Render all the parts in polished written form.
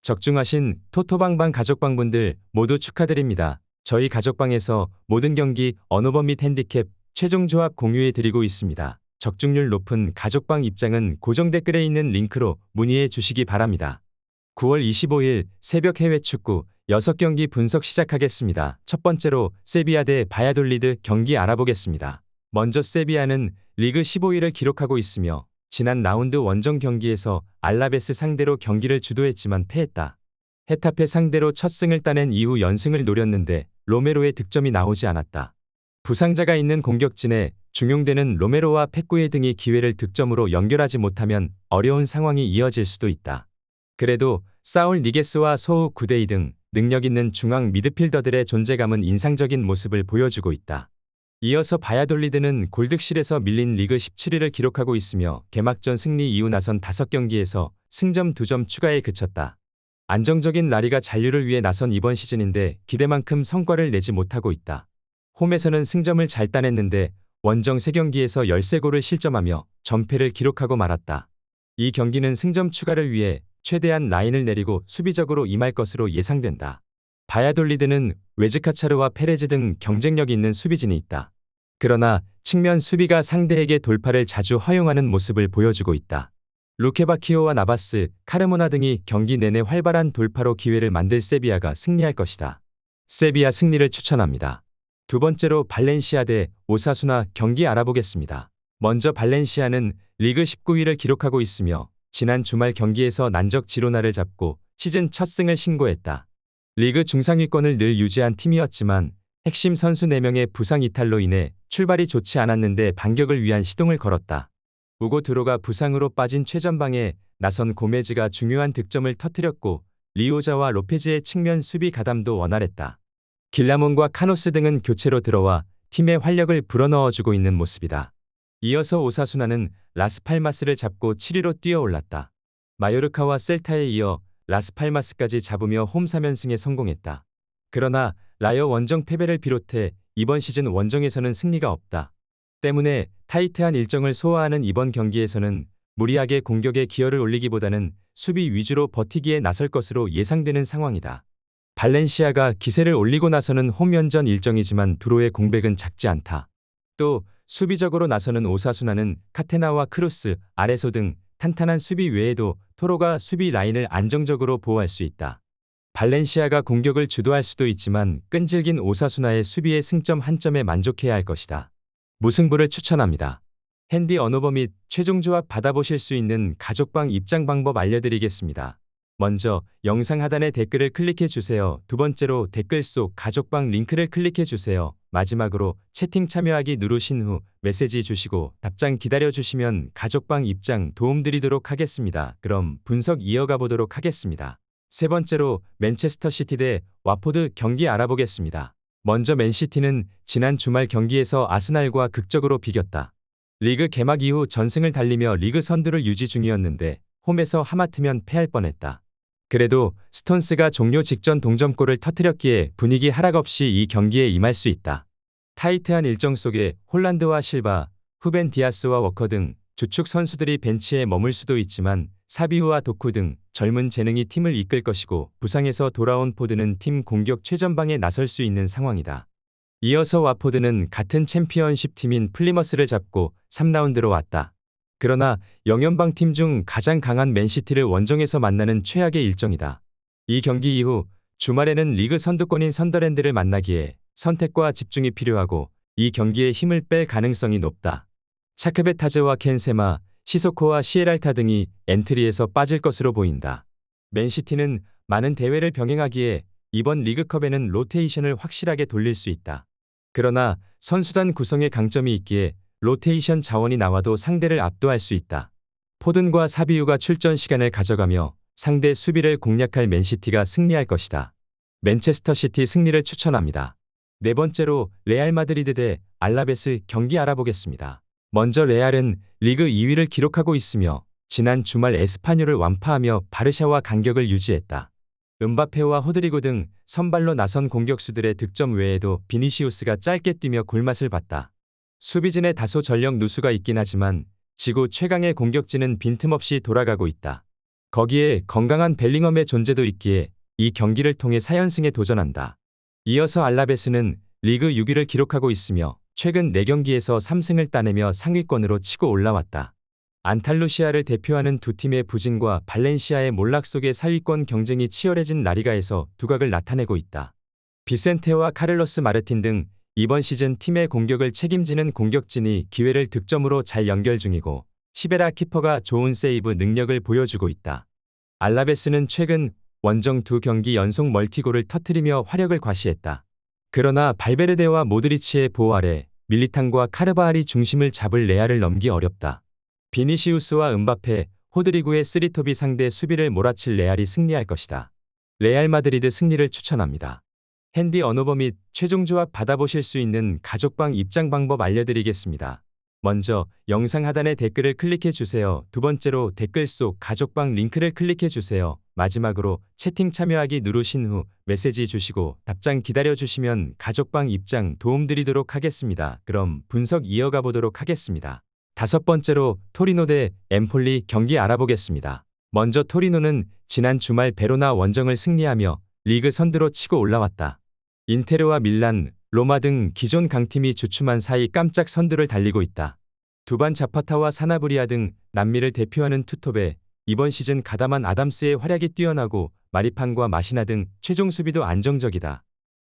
적중하신 토토방방 가족방분들 모두 축하드립니다. 저희 가족방에서 모든 경기 언어범 및 핸디캡 최종 조합 공유해 드리고 있습니다. 적중률 높은 가족방 입장은 고정 댓글에 있는 링크로 문의해 주시기 바랍니다. 9월 25일 새벽 해외 축구 6경기 분석 시작하겠습니다. 첫 번째로 세비야 대 바야돌리드 경기 알아보겠습니다. 먼저 세비야는 리그 15위를 기록하고 있으며 지난 라운드 원정 경기에서 알라베스 상대로 경기를 주도했지만 패했다. 헤타페 상대로 첫 승을 따낸 이후 연승을 노렸는데 로메로의 득점이 나오지 않았다. 부상자가 있는 공격진에 중용되는 로메로와 페꾸에 등이 기회를 득점으로 연결하지 못하면 어려운 상황이 이어질 수도 있다. 그래도 사울 니게스와 소우 구데이 등 능력 있는 중앙 미드필더들의 존재감은 인상적인 모습을 보여주고 있다. 이어서 바야돌리드는 골득실에서 밀린 리그 17위를 기록하고 있으며 개막전 승리 이후 나선 5경기에서 승점 2점 추가에 그쳤다. 안정적인 라리가 잔류를 위해 나선 이번 시즌인데 기대만큼 성과를 내지 못하고 있다. 홈에서는 승점을 잘 따냈는데 원정 3경기에서 13골을 실점하며 전패를 기록하고 말았다. 이 경기는 승점 추가를 위해 최대한 라인을 내리고 수비적으로 임할 것으로 예상된다. 바야돌리드는 웨즈카차르와 페레즈 등 경쟁력 있는 수비진이 있다. 그러나 측면 수비가 상대에게 돌파를 자주 허용하는 모습을 보여주고 있다. 루케바키오와 나바스, 카르모나 등이 경기 내내 활발한 돌파로 기회를 만들 세비야가 승리할 것이다. 세비야 승리를 추천합니다. 두 번째로 발렌시아 대 오사수나 경기 알아보겠습니다. 먼저 발렌시아는 리그 19위를 기록하고 있으며 지난 주말 경기에서 난적 지로나를 잡고 시즌 첫 승을 신고했다. 리그 중상위권을 늘 유지한 팀이었지만 핵심 선수 4명의 부상 이탈로 인해 출발이 좋지 않았는데 반격을 위한 시동을 걸었다. 우고 드로가 부상으로 빠진 최전방에 나선 고메즈가 중요한 득점을 터뜨렸고 리오자와 로페즈의 측면 수비 가담도 원활했다. 길라몬과 카노스 등은 교체로 들어와 팀의 활력을 불어넣어주고 있는 모습이다. 이어서 오사수나는 라스팔마스를 잡고 7위로 뛰어올랐다. 마요르카와 셀타에 이어 라스팔마스까지 잡으며 홈 3연승에 성공했다. 그러나 라요 원정 패배를 비롯해 이번 시즌 원정에서는 승리가 없다. 때문에 타이트한 일정을 소화하는 이번 경기에서는 무리하게 공격에 기여를 올리기보다는 수비 위주로 버티기에 나설 것으로 예상되는 상황이다. 발렌시아가 기세를 올리고 나서는 홈 연전 일정이지만 드로의 공백은 작지 않다. 또 수비적으로 나서는 오사수나는 카테나와 크루스, 아레소 등 탄탄한 수비 외에도 토로가 수비 라인을 안정적으로 보호할 수 있다. 발렌시아가 공격을 주도할 수도 있지만 끈질긴 오사수나의 수비의 승점 한 점에 만족해야 할 것이다. 무승부를 추천합니다. 핸디 언어버 및 최종 조합 받아보실 수 있는 가족방 입장 방법 알려드리겠습니다. 먼저 영상 하단의 댓글을 클릭해 주세요. 두 번째로 댓글 속 가족방 링크를 클릭해 주세요. 마지막으로 채팅 참여하기 누르신 후 메시지 주시고 답장 기다려 주시면 가족방 입장 도움드리도록 하겠습니다. 그럼 분석 이어가 보도록 하겠습니다. 세 번째로 맨체스터 시티 대 와포드 경기 알아보겠습니다. 먼저 맨시티는 지난 주말 경기에서 아스날과 극적으로 비겼다. 리그 개막 이후 전승을 달리며 리그 선두를 유지 중이었는데 홈에서 하마터면 패할 뻔했다. 그래도 스톤스가 종료 직전 동점골을 터뜨렸기에 분위기 하락 없이 이 경기에 임할 수 있다. 타이트한 일정 속에 홀란드와 실바, 후벤 디아스와 워커 등 주축 선수들이 벤치에 머물 수도 있지만 사비우와 도쿠 등 젊은 재능이 팀을 이끌 것이고 부상에서 돌아온 포드는 팀 공격 최전방에 나설 수 있는 상황이다. 이어서 와포드는 같은 챔피언십 팀인 플리머스를 잡고 3라운드로 왔다. 그러나 영연방 팀 중 가장 강한 맨시티를 원정에서 만나는 최악의 일정이다. 이 경기 이후 주말에는 리그 선두권인 선더랜드를 만나기에 선택과 집중이 필요하고 이 경기에 힘을 뺄 가능성이 높다. 차크베타제와 켄세마, 시소코와 시에랄타 등이 엔트리에서 빠질 것으로 보인다. 맨시티는 많은 대회를 병행하기에 이번 리그컵에는 로테이션을 확실하게 돌릴 수 있다. 그러나 선수단 구성에 강점이 있기에 로테이션 자원이 나와도 상대를 압도할 수 있다. 포든과 사비우가 출전 시간을 가져가며 상대 수비를 공략할 맨시티가 승리할 것이다. 맨체스터 시티 승리를 추천합니다. 네 번째로 레알 마드리드 대 알라베스 경기 알아보겠습니다. 먼저 레알은 리그 2위를 기록하고 있으며 지난 주말 에스파뇰을 완파하며 바르샤와 간격을 유지했다. 음바페와 호드리고 등 선발로 나선 공격수들의 득점 외에도 비니시우스가 짧게 뛰며 골맛을 봤다. 수비진에 다소 전력 누수가 있긴 하지만 지구 최강의 공격진은 빈틈없이 돌아가고 있다. 거기에 건강한 벨링엄의 존재도 있기에 이 경기를 통해 4연승에 도전한다. 이어서 알라베스는 리그 6위를 기록하고 있으며 최근 4경기에서 3승을 따내며 상위권으로 치고 올라왔다. 안탈루시아를 대표하는 두 팀의 부진과 발렌시아의 몰락 속에 상위권 경쟁이 치열해진 라리가에서 두각을 나타내고 있다. 비센테와 카를로스 마르틴 등 이번 시즌 팀의 공격을 책임지는 공격진이 기회를 득점으로 잘 연결 중이고 시베라 키퍼가 좋은 세이브 능력을 보여주고 있다. 알라베스는 최근 원정 2경기 연속 멀티골을 터뜨리며 화력을 과시했다. 그러나 발베르데와 모드리치의 보호 아래 밀리탄과 카르바알이 중심을 잡을 레알을 넘기 어렵다. 비니시우스와 음바페, 호드리구의 쓰리톱이 상대 수비를 몰아칠 레알이 승리할 것이다. 레알 마드리드 승리를 추천합니다. 핸디 언어버 및 최종 조합 받아보실 수 있는 가족방 입장 방법 알려드리겠습니다. 먼저 영상 하단의 댓글을 클릭해 주세요. 두 번째로 댓글 속 가족방 링크를 클릭해 주세요. 마지막으로 채팅 참여하기 누르신 후 메시지 주시고 답장 기다려 주시면 가족방 입장 도움드리도록 하겠습니다. 그럼 분석 이어가 보도록 하겠습니다. 다섯 번째로 토리노 대 엠폴리 경기 알아보겠습니다. 먼저 토리노는 지난 주말 베로나 원정을 승리하며 리그 선두로 치고 올라왔다. 인테르와 밀란, 로마 등 기존 강팀이 주춤한 사이 깜짝 선두를 달리고 있다. 두반 자파타와 사나브리아 등 남미를 대표하는 투톱에 이번 시즌 가담한 아담스의 활약이 뛰어나고 마리판과 마시나 등 최종 수비도 안정적이다.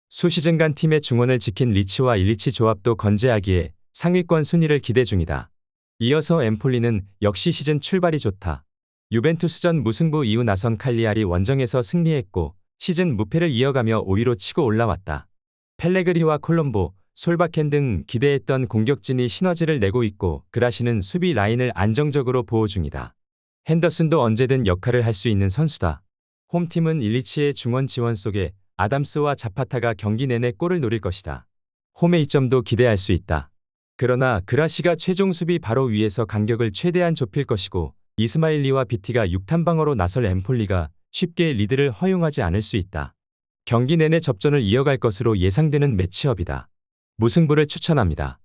수시즌간 팀의 중원을 지킨 리치와 일리치 조합도 건재하기에 상위권 순위를 기대 중이다. 이어서 엠폴리는 역시 시즌 출발이 좋다. 유벤투스전 무승부 이후 나선 칼리아리 원정에서 승리했고 시즌 무패를 이어가며 5위로 치고 올라왔다. 펠레그리와 콜롬보, 솔바켄 등 기대했던 공격진이 시너지를 내고 있고 그라시는 수비 라인을 안정적으로 보호 중이다. 핸더슨도 언제든 역할을 할 수 있는 선수다. 홈팀은 일리치의 중원 지원 속에 아담스와 자파타가 경기 내내 골을 노릴 것이다. 홈의 이점도 기대할 수 있다. 그러나 그라시가 최종 수비 바로 위에서 간격을 최대한 좁힐 것이고 이스마일리와 비티가 6탄방어로 나설 엠폴리가 쉽게 리드를 허용하지 않을 수 있다. 경기 내내 접전을 이어갈 것으로 예상되는 매치업이다. 무승부를 추천합니다.